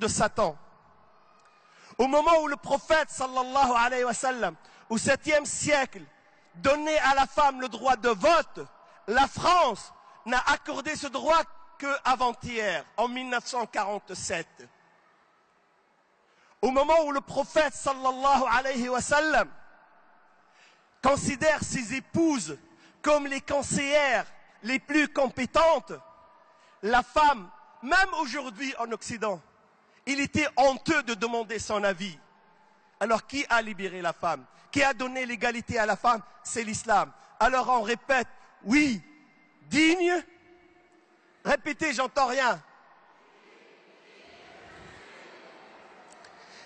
de Satan. Au moment où le prophète, sallallahu alayhi wa sallam, au 7e siècle, donnait à la femme le droit de vote, la France n'a accordé ce droit qu'avant-hier, en 1947. Au moment où le prophète, sallallahu alayhi wa sallam, considère ses épouses comme les conseillères les plus compétentes, la femme, même aujourd'hui en Occident, il était honteux de demander son avis. Alors qui a libéré la femme? Qui a donné l'égalité à la femme? C'est l'islam. Alors on répète, oui, digne. Répétez, j'entends rien.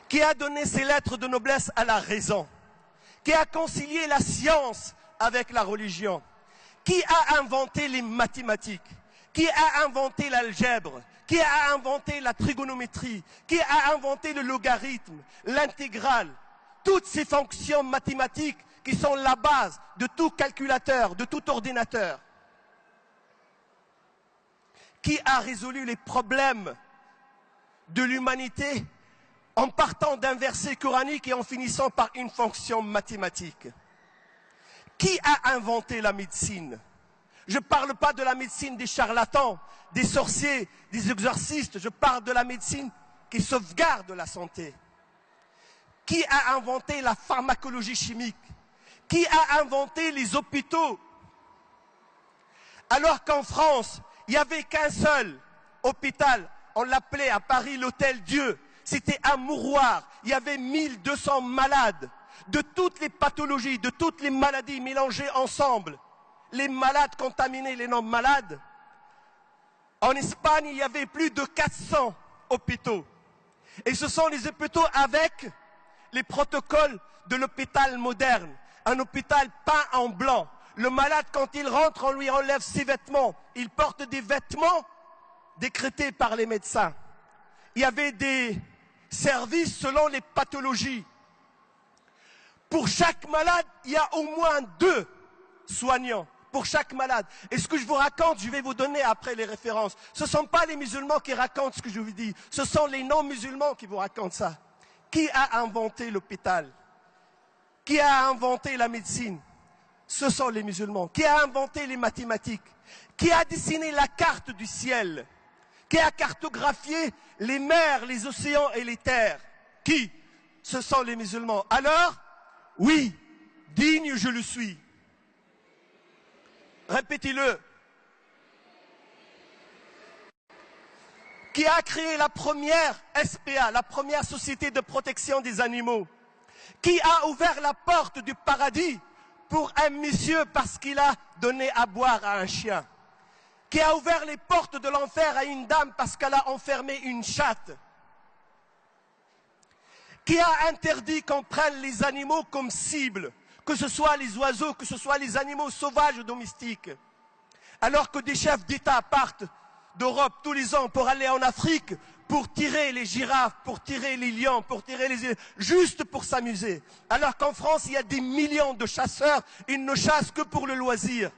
Qui a donné ces lettres de noblesse à la raison? Qui a concilié la science avec la religion? Qui a inventé les mathématiques? Qui a inventé l'algèbre? Qui a inventé la trigonométrie? Qui a inventé le logarithme, l'intégrale? Toutes ces fonctions mathématiques qui sont la base de tout calculateur, de tout ordinateur. Qui a résolu les problèmes de l'humanité en partant d'un verset coranique et en finissant par une fonction mathématique? Qui a inventé la médecine? Je ne parle pas de la médecine des charlatans, des sorciers, des exorcistes. Je parle de la médecine qui sauvegarde la santé. Qui a inventé la pharmacologie chimique? Qui a inventé les hôpitaux? Alors qu'en France, il n'y avait qu'un seul hôpital, on l'appelait à Paris l'Hôtel Dieu. C'était un mouroir, il y avait 1200 malades, de toutes les pathologies, de toutes les maladies mélangées ensemble. Les malades contaminés, les non-malades. En Espagne, il y avait plus de 400 hôpitaux. Et ce sont les hôpitaux avec les protocoles de l'hôpital moderne. Un hôpital peint en blanc. Le malade, quand il rentre, on lui enlève ses vêtements. Il porte des vêtements décrétés par les médecins. Il y avait des services selon les pathologies. Pour chaque malade, il y a au moins 2 soignants. Pour chaque malade. Et ce que je vous raconte, je vais vous donner après les références. Ce ne sont pas les musulmans qui racontent ce que je vous dis. Ce sont les non-musulmans qui vous racontent ça. Qui a inventé l'hôpital? Qui a inventé la médecine? Ce sont les musulmans. Qui a inventé les mathématiques? Qui a dessiné la carte du ciel? Qui a cartographié les mers, les océans et les terres? Qui? Ce sont les musulmans. Alors, oui, digne je le suis. Répétez-le. Qui a créé la première SPA, la première société de protection des animaux? Qui a ouvert la porte du paradis pour un monsieur parce qu'il a donné à boire à un chien? Qui a ouvert les portes de l'enfer à une dame parce qu'elle a enfermé une chatte? Qui a interdit qu'on prenne les animaux comme cible? Que ce soit les oiseaux, que ce soit les animaux sauvages ou domestiques. Alors que des chefs d'État partent d'Europe tous les ans pour aller en Afrique, pour tirer les girafes, pour tirer les lions, pour tirer les... juste pour s'amuser. Alors qu'en France, il y a des millions de chasseurs, ils ne chassent que pour le loisir.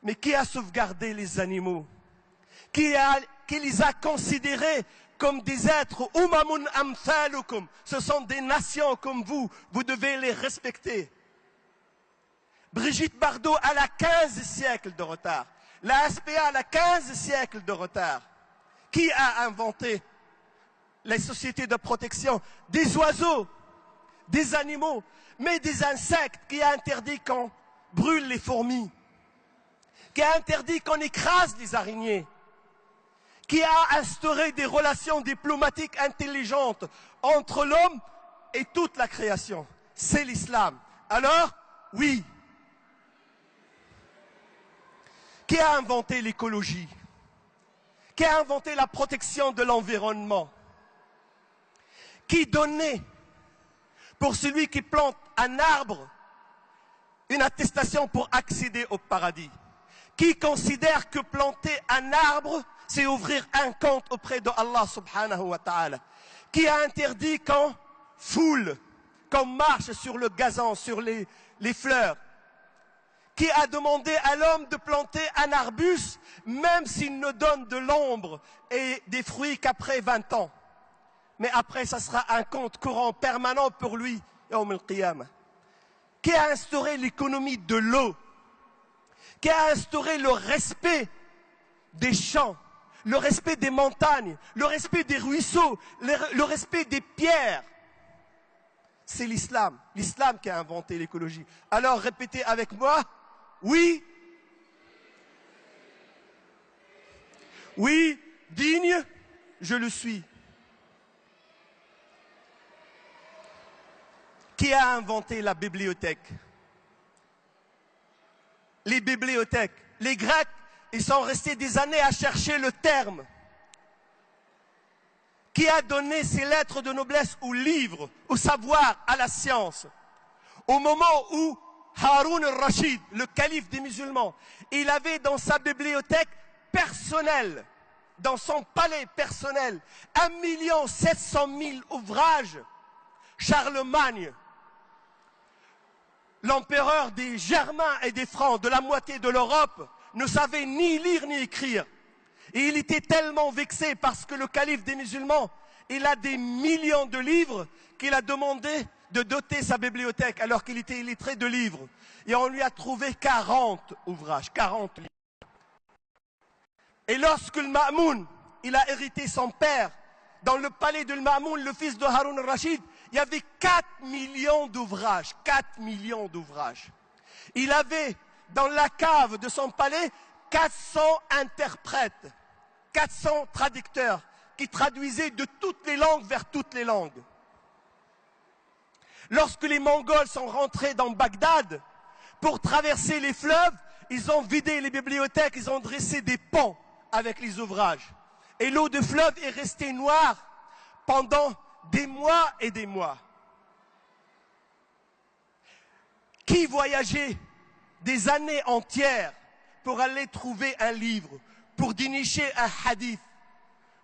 Mais qui a sauvegardé les animaux? Qui les a considérés comme des êtres? Umamun amthalukum. Ce sont des nations comme vous devez les respecter. Brigitte Bardot, elle a 15 siècles de retard. La SPA, elle a 15 siècles de retard. Qui a inventé les sociétés de protection? Des oiseaux, des animaux, mais des insectes. Qui a interdit qu'on brûle les fourmis? Qui a interdit qu'on écrase les araignées? Qui a instauré des relations diplomatiques intelligentes entre l'homme et toute la création? C'est l'islam. Alors, oui. Qui a inventé l'écologie? Qui a inventé la protection de l'environnement? Qui donnait, pour celui qui plante un arbre, une attestation pour accéder au paradis? Qui considère que planter un arbre, c'est ouvrir un compte auprès de Allah subhanahu wa ta'ala? Qui a interdit qu'on foule, qu'on marche sur le gazon, sur les fleurs? Qui a demandé à l'homme de planter un arbuste, même s'il ne donne de l'ombre et des fruits qu'après 20 ans? mais après ça sera un compte courant permanent pour lui, Yawm al-Qiyamah. Qui a instauré l'économie de l'eau, qui a instauré le respect des champs, le respect des montagnes, le respect des ruisseaux, le respect des pierres. C'est l'islam, l'islam qui a inventé l'écologie. Alors répétez avec moi, oui, oui, digne, je le suis. Qui a inventé la bibliothèque? Les bibliothèques. Les Grecs, ils sont restés des années à chercher le terme. Qui a donné ces lettres de noblesse au livre, au savoir, à la science? Au moment où Haroun al-Rachid, le calife des musulmans, il avait dans sa bibliothèque personnelle, dans son palais personnel, 1 700 000 ouvrages. Charlemagne, l'empereur des Germains et des Francs, de la moitié de l'Europe, ne savait ni lire ni écrire. Et il était tellement vexé parce que le calife des musulmans, il a des millions de livres qu'il a demandé de doter sa bibliothèque alors qu'il était illettré de livres. Et on lui a trouvé 40 ouvrages, 40 livres. Et lorsque le Ma'moun, il a hérité son père, dans le palais de Ma'moun, le fils de Haroun al-Rachid, il y avait 4 millions d'ouvrages, 4 millions d'ouvrages. Il avait dans la cave de son palais 400 interprètes, 400 traducteurs qui traduisaient de toutes les langues vers toutes les langues. Lorsque les Mongols sont rentrés dans Bagdad, pour traverser les fleuves, ils ont vidé les bibliothèques, ils ont dressé des ponts avec les ouvrages. Et l'eau de fleuve est restée noire pendant des mois et des mois. Qui voyageait des années entières pour aller trouver un livre, pour dénicher un hadith,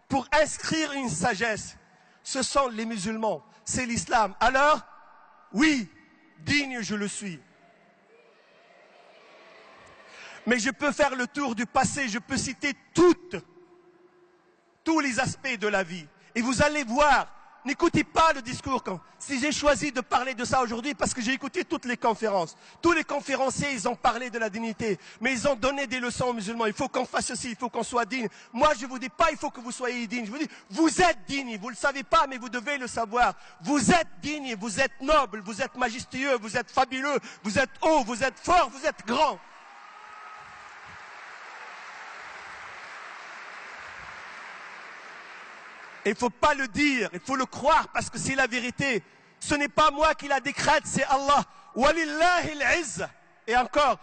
pour inscrire une sagesse? Ce sont les musulmans, c'est l'islam. Alors, oui, digne je le suis. Mais je peux faire le tour du passé, je peux citer tous les aspects de la vie. Et vous allez voir, n'écoutez pas le discours. Si j'ai choisi de parler de ça aujourd'hui, parce que j'ai écouté toutes les conférences. Tous les conférenciers, ils ont parlé de la dignité. Mais ils ont donné des leçons aux musulmans. Il faut qu'on fasse ceci, il faut qu'on soit digne. Moi, je ne vous dis pas, il faut que vous soyez digne. Je vous dis, vous êtes digne. Vous ne le savez pas, mais vous devez le savoir. Vous êtes digne, vous êtes noble, vous êtes majestueux, vous êtes fabuleux, vous êtes haut, vous êtes fort, vous êtes grand. Il ne faut pas le dire, il faut le croire parce que c'est la vérité. Ce n'est pas moi qui la décrète, c'est Allah. Walillahi al-izza. Et encore,